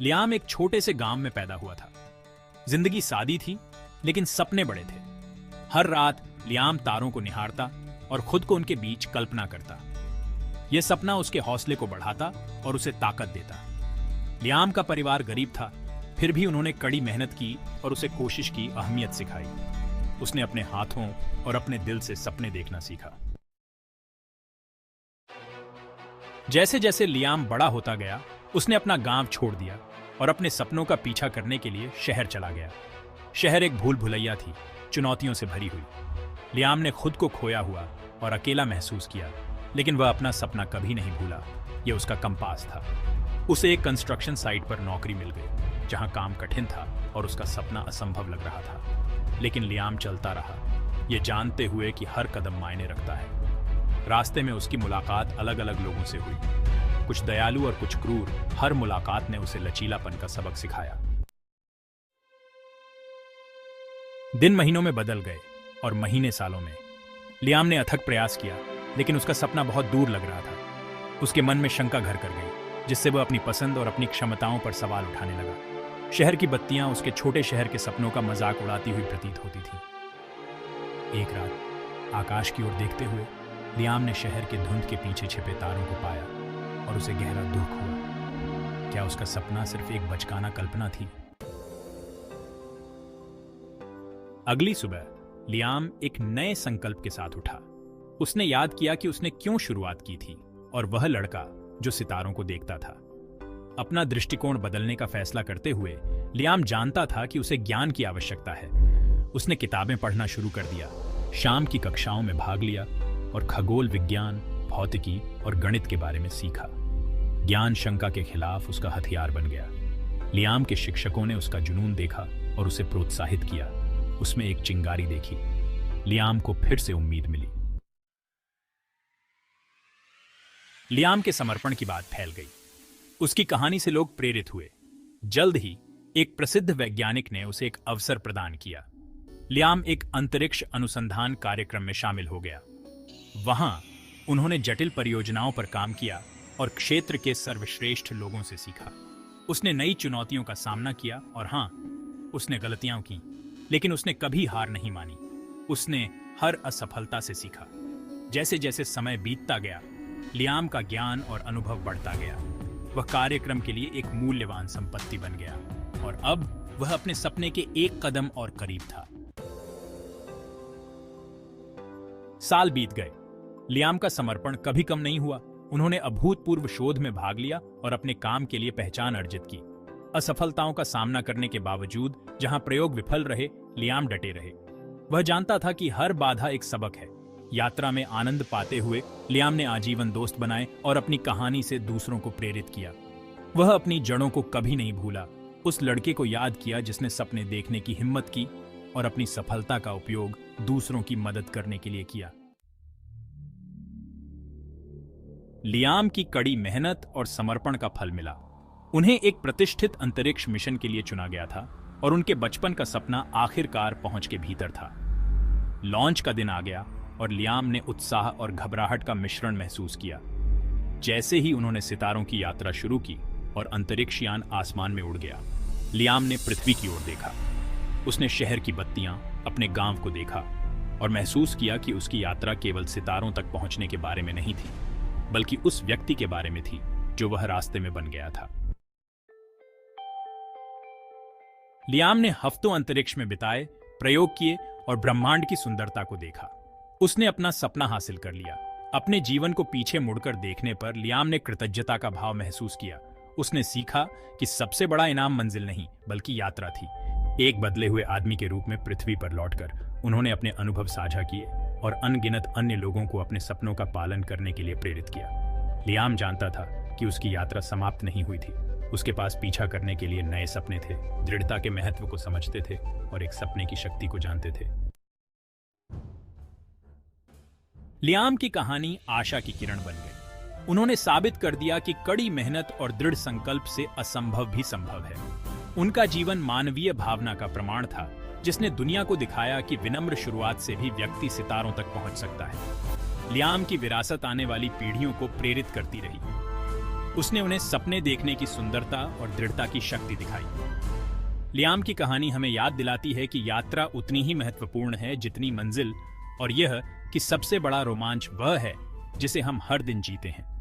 Liam एक छोटे से गांव में पैदा हुआ था। जिंदगी सादी थी, लेकिन सपने बड़े थे। हर रात लियाम तारों को निहारता और खुद को उनके बीच कल्पना करता। यह सपना उसके हौसले को बढ़ाता और उसे ताकत देता। लियाम का परिवार गरीब था, फिर भी उन्होंने कड़ी मेहनत की और उसे कोशिश की अहमियत सिखाई। उसने अपने हाथों और अपने दिल से सपने देखना सीखा। जैसे जैसे लियाम बड़ा होता गया, उसने अपना गांव छोड़ दिया और अपने सपनों का पीछा करने के लिए शहर चला गया। शहर एक भूल भुलैया थी, चुनौतियों से भरी हुई। लियाम ने खुद को खोया हुआ और अकेला महसूस किया, लेकिन वह अपना सपना कभी नहीं भूला। यह उसका कंपास था। उसे एक कंस्ट्रक्शन साइट पर नौकरी मिल गई, जहां काम कठिन था और उसका सपना असंभव लग रहा था। लेकिन लियाम चलता रहा, यह जानते हुए कि हर कदम मायने रखता है। रास्ते में उसकी मुलाकात अलग अलग लोगों से हुई, कुछ दयालु और कुछ क्रूर। हर मुलाकात ने उसे लचीलापन का सबक सिखाया। दिन महीनों में बदल गए और महीने सालों में। लियाम ने अथक प्रयास किया, लेकिन उसका सपना बहुत दूर लग रहा था। उसके मन में शंका घर कर गई, जिससे वह अपनी पसंद और अपनी क्षमताओं पर सवाल उठाने लगा। शहर की बत्तियां उसके छोटे शहर के सपनों का मजाक उड़ाती हुई प्रतीत होती थी। एक रात आकाश की ओर देखते हुए लियाम ने शहर के धुंध के पीछे छिपे तारों को पाया और उसे गहरा दुख हुआ। क्या उसका सपना सिर्फ एक बचकाना कल्पना थी? अगली सुबह लियाम एक नए संकल्प के साथ उठा। उसने याद किया कि उसने क्यों शुरुआत की थी और वह लड़का जो सितारों को देखता था। अपना दृष्टिकोण बदलने का फैसला करते हुए लियाम जानता था कि उसे ज्ञान की आवश्यकता है। उसने किताबें पढ़ना शुरू कर दिया, शाम की कक्षाओं में भाग लिया और खगोल विज्ञान, भौतिकी और गणित के बारे में सीखा। ज्ञान शंका के खिलाफ उसका हथियार बन गया। लियाम के शिक्षकों ने उसका जुनून देखा और उसे प्रोत्साहित किया। उसमें एक चिंगारी देखी। लियाम को फिर से उम्मीद मिली। लियाम के समर्पण की बात फैल गई। उसकी कहानी से लोग प्रेरित हुए। जल्द ही एक प्रसिद्ध वैज्ञानिक ने उसे एक अवसर प्रदान किया। लियाम एक अंतरिक्ष अनुसंधान कार्यक्रम में शामिल हो गया। वहां उन्होंने जटिल परियोजनाओं पर काम किया और क्षेत्र के सर्वश्रेष्ठ लोगों से सीखा। उसने नई चुनौतियों का सामना किया और हां, उसने गलतियां की, लेकिन उसने कभी हार नहीं मानी। उसने हर असफलता से सीखा। जैसे जैसे समय बीतता गया, लियाम का ज्ञान और अनुभव बढ़ता गया। वह कार्यक्रम के लिए एक मूल्यवान संपत्ति बन गया और अब वह अपने सपने के एक कदम और करीब था। साल बीत गए। लियाम का समर्पण कभी कम नहीं हुआ। उन्होंने अभूतपूर्व शोध में भाग लिया और अपने काम के लिए पहचान अर्जित की। असफलताओं का सामना करने के बावजूद जहां प्रयोग विफल रहे, लियाम डटे रहे। वह जानता था कि हर बाधा एक सबक है। यात्रा में आनंद पाते हुए लियाम ने आजीवन दोस्त बनाए और अपनी कहानी से दूसरों को प्रेरित किया। वह अपनी जड़ों को कभी नहीं भूला। उस लड़के को याद किया जिसने सपने देखने की हिम्मत की और अपनी सफलता का उपयोग दूसरों की मदद करने के लिए किया। लियाम की कड़ी मेहनत और समर्पण का फल मिला। उन्हें एक प्रतिष्ठित अंतरिक्ष मिशन के लिए चुना गया था और उनके बचपन का सपना आखिरकार पहुंच के भीतर था। लॉन्च का दिन आ गया और लियाम ने उत्साह और घबराहट का मिश्रण महसूस किया। जैसे ही उन्होंने सितारों की यात्रा शुरू की और अंतरिक्ष यान आसमान में उड़ गया, लियाम ने पृथ्वी की ओर देखा। उसने शहर की बत्तियां, अपने गांव को देखा और महसूस किया कि उसकी यात्रा केवल सितारों तक पहुंचने के बारे में नहीं थी, बल्कि उस व्यक्ति के बारे में थी जो वह रास्ते में बन गया था। लियाम ने हफ्तों अंतरिक्ष में बिताए, प्रयोग किए और ब्रह्मांड की सुंदरता को देखा। उसने अपना सपना हासिल कर लिया। अपने जीवन को पीछे मुड़कर देखने पर लियाम ने कृतज्ञता का भाव महसूस किया। उसने सीखा कि सबसे बड़ा इनाम मंजिल नहीं, बल्कि यात्रा थी। एक बदले हुए आदमी के रूप में पृथ्वी पर लौटकर उन्होंने अपने अनुभव साझा किए और अनगिनत अन्य लोगों को अपने सपनों का पालन करने के लिए प्रेरित किया। लियाम जानता था कि उसकी यात्रा समाप्त नहीं हुई थी। उसके पास पीछा करने के लिए नए सपने थे। दृढ़ता के महत्व को समझते थे और एक सपने की शक्ति को जानते थे। लियाम की कहानी आशा की किरण बन गई। उन्होंने साबित कर दिया कि कड़ी मेहनत और दृढ़ संकल्प से असंभव भी संभव है। उनका जीवन मानवीय भावना का प्रमाण था, जिसने दुनिया को दिखाया कि विनम्र शुरुआत से भी व्यक्ति सितारों तक पहुंच सकता है। लियाम की विरासत आने वाली पीढ़ियों को प्रेरित करती रही। उसने उन्हें सपने देखने की सुंदरता और दृढ़ता की शक्ति दिखाई। लियाम की कहानी हमें याद दिलाती है कि यात्रा उतनी ही महत्वपूर्ण है जितनी मंजिल, और यह कि सबसे बड़ा रोमांच वह है जिसे हम हर दिन जीते हैं।